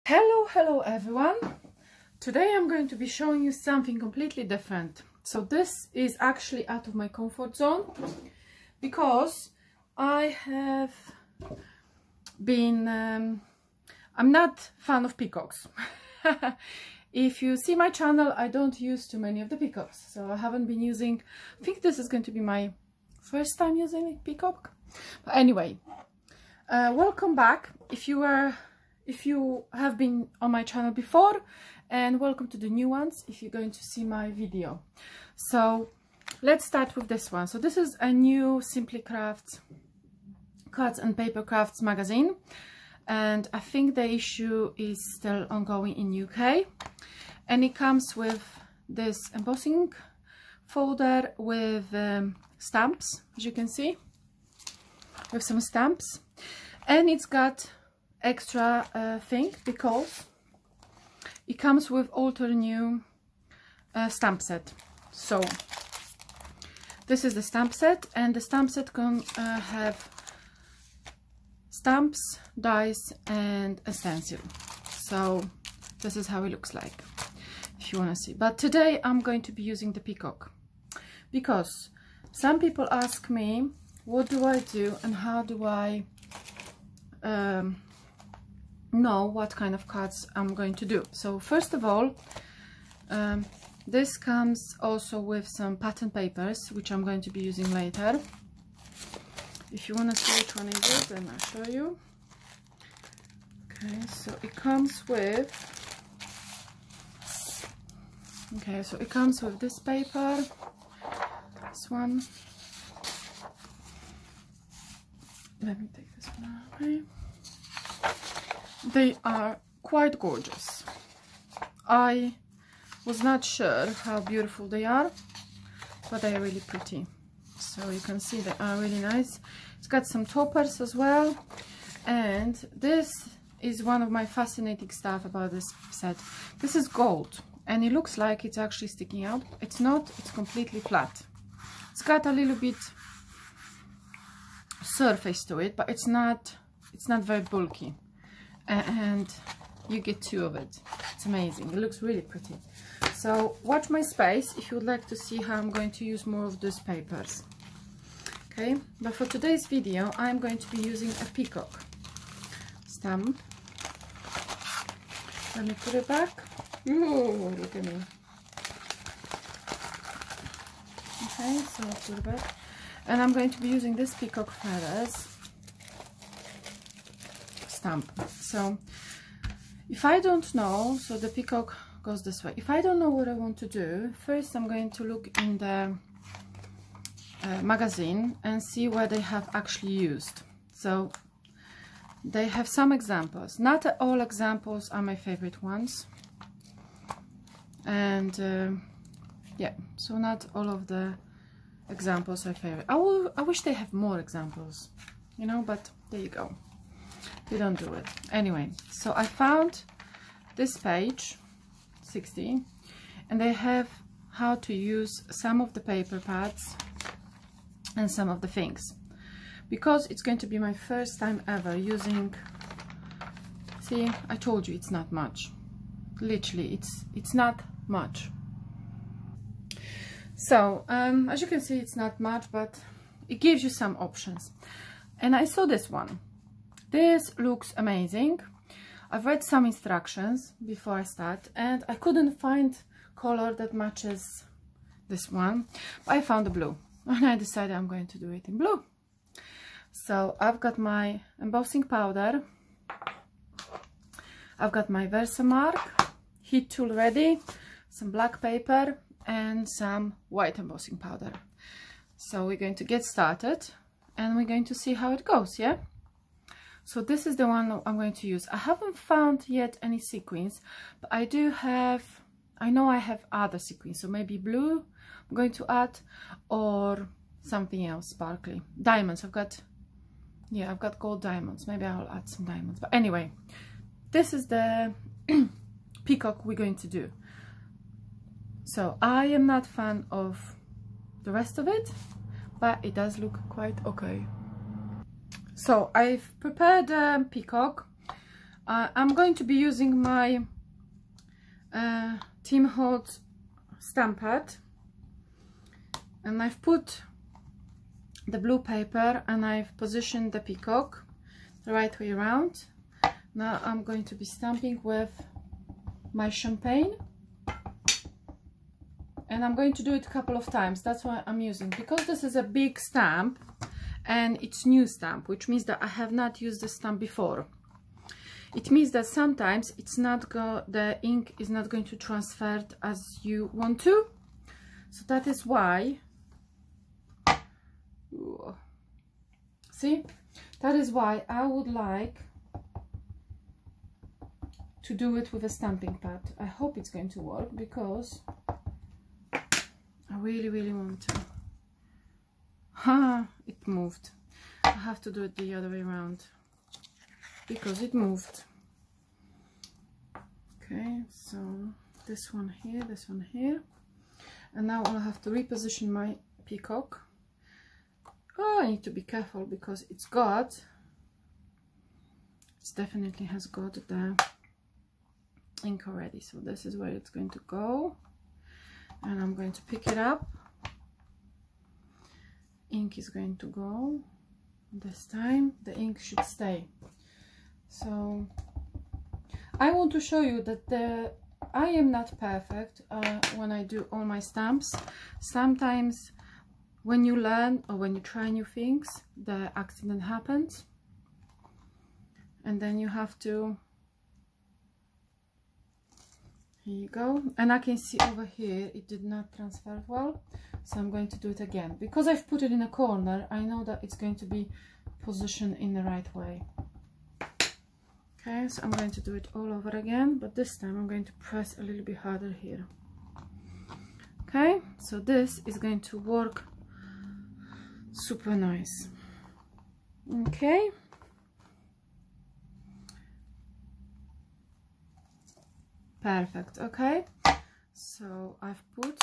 Hello everyone. Today I'm going to be showing you something completely different. So this is actually out of my comfort zone because I have been I'm not fan of peacocks. If you see my channel, I don't use too many of the peacocks, so I haven't been using. I think this is going to be my first time using a peacock, but anyway, welcome back if you have been on my channel before, and welcome to the new ones if you're going to see my video. So let's start with this one. So this is a new Simply Crafts Cards and Paper Crafts magazine, and I think the issue is still ongoing in UK, and it comes with this embossing folder with stamps, as you can see, with some stamps, and it's got extra thing because it comes with alter new stamp set. So this is the stamp set, and the stamp set can have stamps, dies and a stencil. So this is how it looks like if you want to see. But today I'm going to be using the peacock because some people ask me what do I do and how do I know what kind of cards I'm going to do. So first of all, this comes also with some pattern papers which I'm going to be using later. If you want to see which one is it, then I'll show you. Okay, so it comes with this paper, this one. Let me take this one away. They are quite gorgeous. I was not sure how beautiful they are, but they are really pretty. So you can see they are really nice. It's got some toppers as well, and this is one of my fascinating stuff about this set. This is gold, and it looks like it's actually sticking out. It's not, it's completely flat. It's got a little bit surface to it, but it's not very bulky, and you get two of it. It's amazing. It looks really pretty. So watch my space if you would like to see how I'm going to use more of these papers. Okay, but for today's video I'm going to be using a peacock stamp. Let me put it back. Ooh, look at me. Okay, so I'll put it back, and I'm going to be using this peacock feathers stamp. So if I don't know, so the peacock goes this way. If I don't know what I want to do, first I'm going to look in the magazine and see what they have actually used. So they have some examples. Not all examples are my favorite ones, and yeah, so not all of the examples are favorite. I wish they have more examples, you know, but there you go. They don't do it anyway. So I found this page 60, and they have how to use some of the paper pads and some of the things, because it's going to be my first time ever using. See, I told you it's not much. Literally, it's not much. So as you can see, it's not much, but it gives you some options. And I saw this one. This looks amazing. I've read some instructions before I start, and I couldn't find color that matches this one, but I found the blue, and I decided I'm going to do it in blue. So I've got my embossing powder, I've got my versamark heat tool ready, some black paper and some white embossing powder. So we're going to get started and we're going to see how it goes. Yeah, so this is the one I'm going to use. I haven't found yet any sequins, but I know I have other sequins, so maybe blue I'm going to add, or something else sparkly. Diamonds, I've got gold diamonds. Maybe I'll add some diamonds, but anyway, this is the peacock we're going to do. So I am not a fan of the rest of it, but it does look quite okay. So I've prepared a peacock. I'm going to be using my Tim Holtz stamp pad, and I've put the blue paper and I've positioned the peacock the right way around. Now I'm going to be stamping with my champagne, and I'm going to do it a couple of times. That's why I'm using, because this is a big stamp and it's new stamp, which means that I have not used the stamp before. It means that sometimes it's not the ink is not going to transfer as you want to, so that is why. Ooh. See, that is why I would like to do it with a stamping pad. I hope it's going to work, because I really want to. It moved. I have to do it the other way around because it moved. Okay, so this one here, and now I'll have to reposition my peacock. Oh, I need to be careful because it definitely has got the ink already. So this is where it's going to go, and I'm going to pick it up. Ink is going to go. This time the ink should stay. So I want to show you that I am not perfect when I do all my stamps. Sometimes when you learn or when you try new things, the accident happens, and then you have to, here you go. And I can see over here it did not transfer well, so I'm going to do it again. Because I've put it in a corner, I know that it's going to be positioned in the right way. Okay, so I'm going to do it all over again, but this time I'm going to press a little bit harder here. Okay, so this is going to work super nice. Okay, perfect. Okay, so I've put,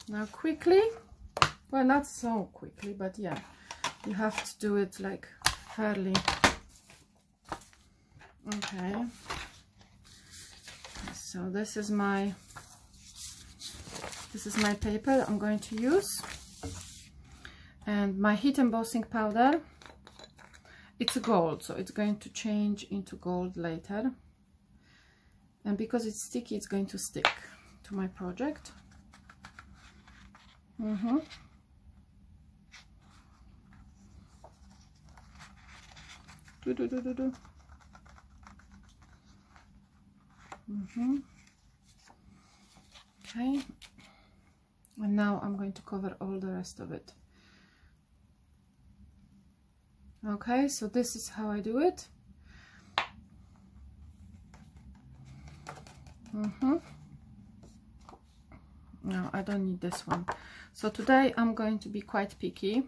now quickly, well, not so quickly, but yeah, you have to do it like fairly. Okay, so this is my paper I'm going to use, and my heat embossing powder, it's gold, so it's going to change into gold later, and because it's sticky, it's going to stick to my project. Okay, and now I'm going to cover all the rest of it. Okay, so this is how I do it. No, I don't need this one. So today I'm going to be quite picky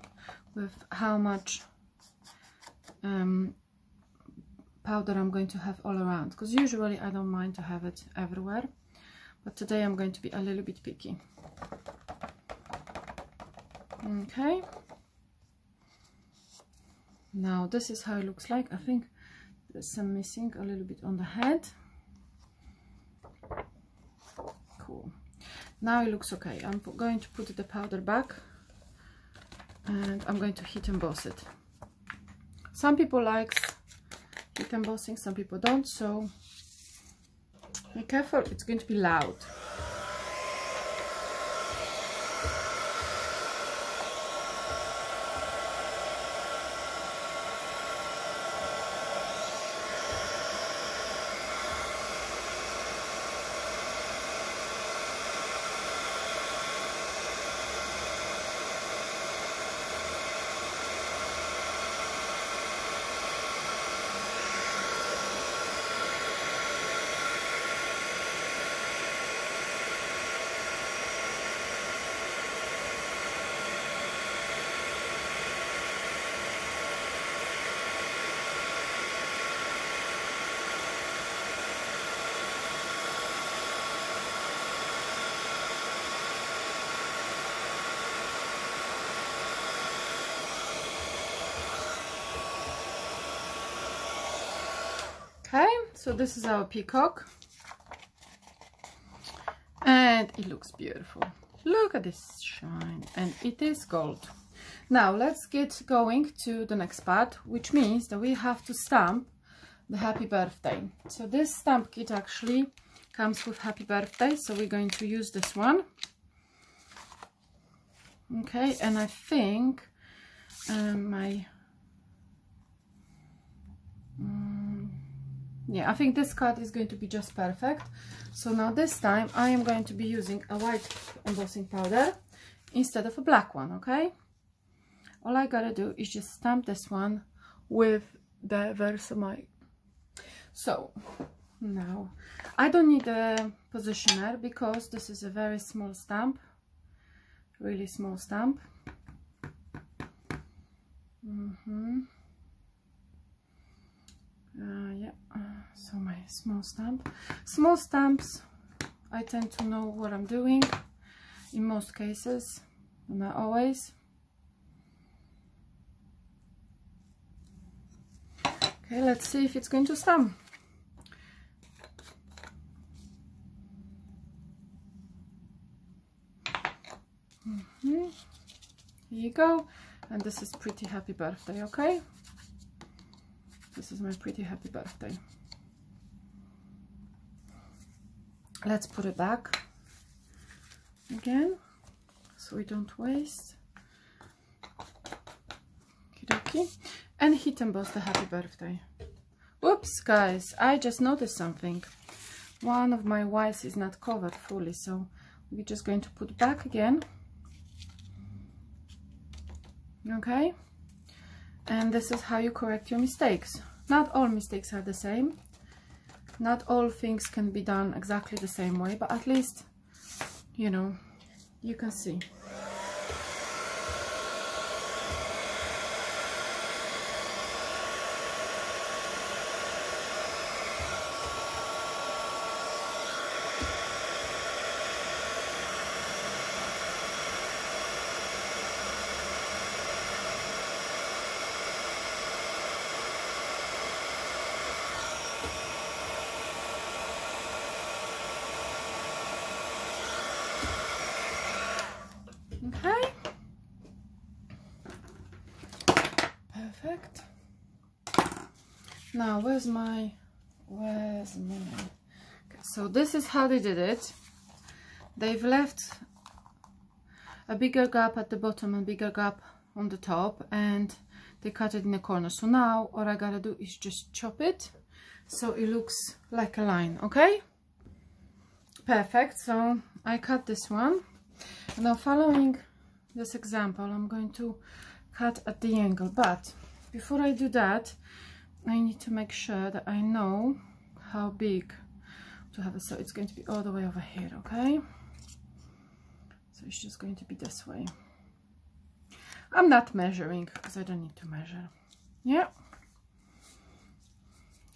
with how much powder I'm going to have all around, because usually I don't mind to have it everywhere, but today I'm going to be a little bit picky. Okay, now this is how it looks like. I think there's some missing a little bit on the head. Cool, now it looks okay. I'm going to put the powder back, and I'm going to heat emboss it. Some people like heat embossing, some people don't, so be careful, it's going to be loud. So this is our peacock, and it looks beautiful. Look at this shine, and it is gold. Now let's get going to the next part, which means that we have to stamp the happy birthday. So this stamp kit actually comes with happy birthday, so we're going to use this one. Okay, and I think yeah, I think this card is going to be just perfect. So now this time I am going to be using a white embossing powder instead of a black one. Okay, all I gotta do is just stamp this one with the versamark. So now I don't need a positioner because this is a very small stamp, really small stamp. Yeah, so my small stamps, I tend to know what I'm doing in most cases, but not always. Okay, let's see if it's going to stamp. Here you go, and this is pretty happy birthday. Okay, this is my pretty happy birthday. Let's put it back again so we don't waste. Okie, and hit emboss the happy birthday. Whoops, guys, I just noticed something. One of my Ys is not covered fully, so we're just going to put it back again. Okay, and this is how you correct your mistakes. Not all mistakes are the same. Not all things can be done exactly the same way, but at least, you know, you can see. Okay, perfect. Now where's my okay, so this is how they did it. They've left a bigger gap at the bottom and bigger gap on the top, and they cut it in the corner. So now all I gotta do is just chop it so it looks like a line. Okay, perfect. So I cut this one. Now, following this example, I'm going to cut at the angle, but before I do that, I need to make sure that I know how big to have it. So it's going to be all the way over here. Okay, so it's just going to be this way. I'm not measuring because I don't need to measure. Yeah,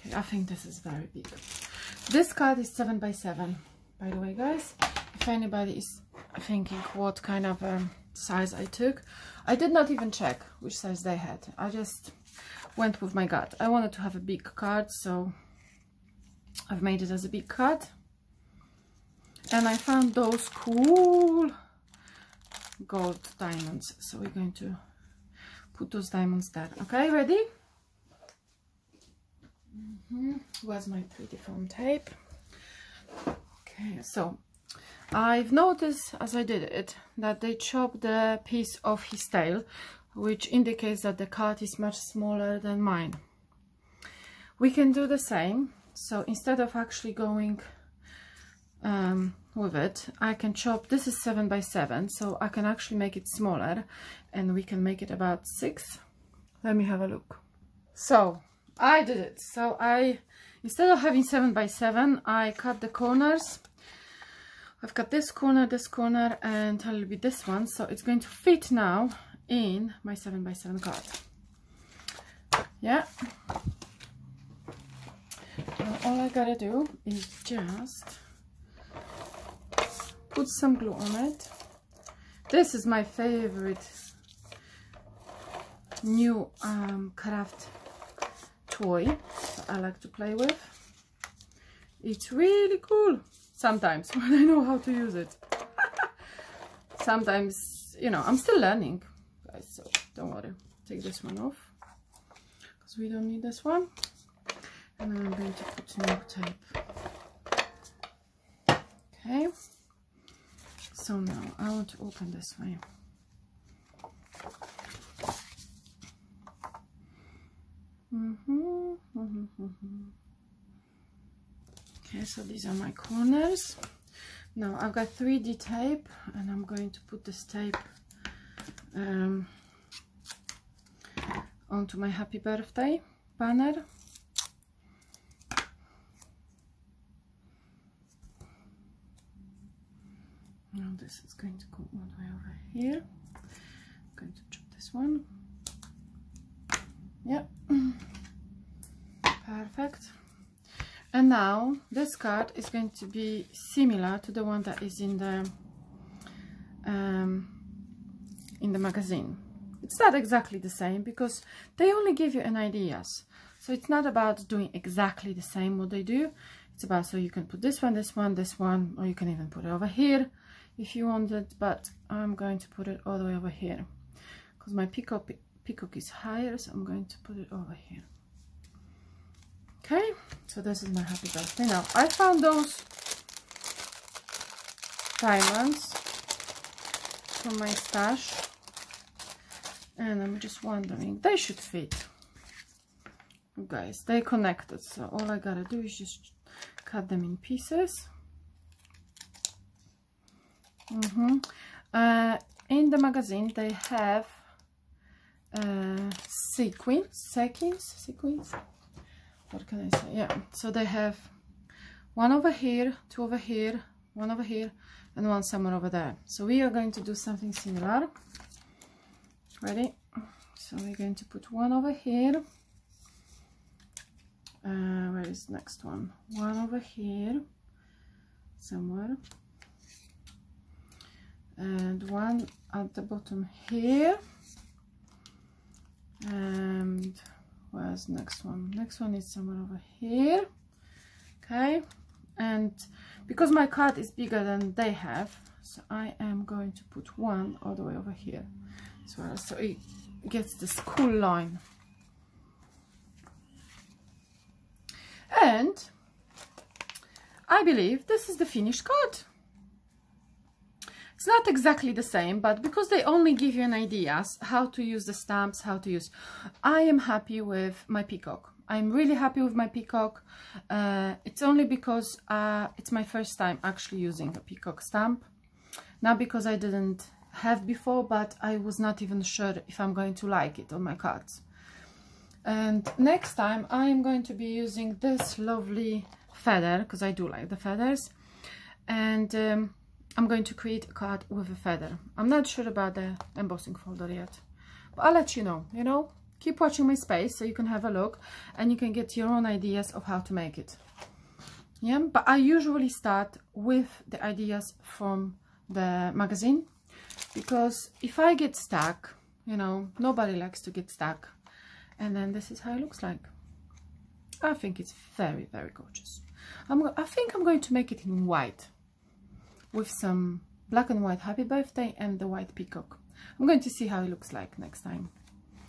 okay, I think this is very big. This card is 7 by 7, by the way, guys. If anybody is thinking what kind of size I took, I did not even check which size they had. I just went with my gut. I wanted to have a big card, so I've made it as a big card. And I found those cool gold diamonds, so we're going to put those diamonds there. Okay, ready? Where's my pretty foam tape? Okay, so I've noticed as I did it that they chopped the piece of his tail, which indicates that the card is much smaller than mine. We can do the same. So instead of actually going with it, I can chop. This is 7 by 7, so I can actually make it smaller, and we can make it about 6. Let me have a look. So I did it. So instead of having 7 by 7, I cut the corners. I've got this corner, and a little bit this one, so it's going to fit now in my 7 by 7 card. Yeah. Now all I gotta do is just put some glue on it. This is my favorite new craft toy that I like to play with. It's really cool sometimes when I know how to use it. Sometimes, you know, I'm still learning, guys, so don't worry. Take this one off because we don't need this one. And then I'm going to put new tape. Okay, so now I want to open this way. Okay, so these are my corners. Now I've got 3D tape, and I'm going to put this tape onto my happy birthday banner. Now this is going to go all the way over here. I'm going to chop this one. Yep. Perfect. And now this card is going to be similar to the one that is in the magazine. It's not exactly the same because they only give you an ideas. So it's not about doing exactly the same what they do. It's about, so you can put this one, this one, this one, or you can even put it over here if you want it, but I'm going to put it all the way over here because my peacock is higher, so I'm going to put it over here. Okay, so this is my happy birthday. Now I found those diamonds from my stash, and I'm just wondering, they should fit. Guys, they connected, so all I gotta do is just cut them in pieces. In the magazine they have sequins. What can I say? Yeah, so they have one over here, two over here, one over here, and one somewhere over there. So we are going to do something similar. Ready? So we're going to put one over here. Where is the next one? One over here somewhere, and one at the bottom here. And where's the next one? Next one is somewhere over here. Okay, and because my card is bigger than they have, so I am going to put one all the way over here as well, so it gets this cool line. And I believe this is the finished card. It's not exactly the same, but because they only give you an idea how to use the stamps, how to use, I am happy with my peacock. I'm really happy with my peacock. It's only because it's my first time actually using a peacock stamp. Not because I didn't have before, but I was not even sure if I'm going to like it on my cards. And next time I am going to be using this lovely feather, because I do like the feathers, and I'm going to create a card with a feather. I'm not sure about the embossing folder yet, but I'll let you know. You know, keep watching my space so you can have a look and you can get your own ideas of how to make it. Yeah, but I usually start with the ideas from the magazine, because if I get stuck, you know, nobody likes to get stuck. And then this is how it looks like. I think it's very, very gorgeous. I think I'm going to make it in white with some black and white happy birthday and the white peacock. I'm going to see how it looks like next time.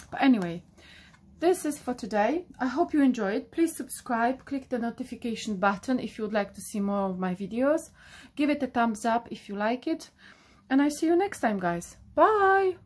But anyway, this is for today. I hope you enjoyed. Please subscribe, click the notification button if you would like to see more of my videos. Give it a thumbs up if you like it. And I see you next time, guys. Bye!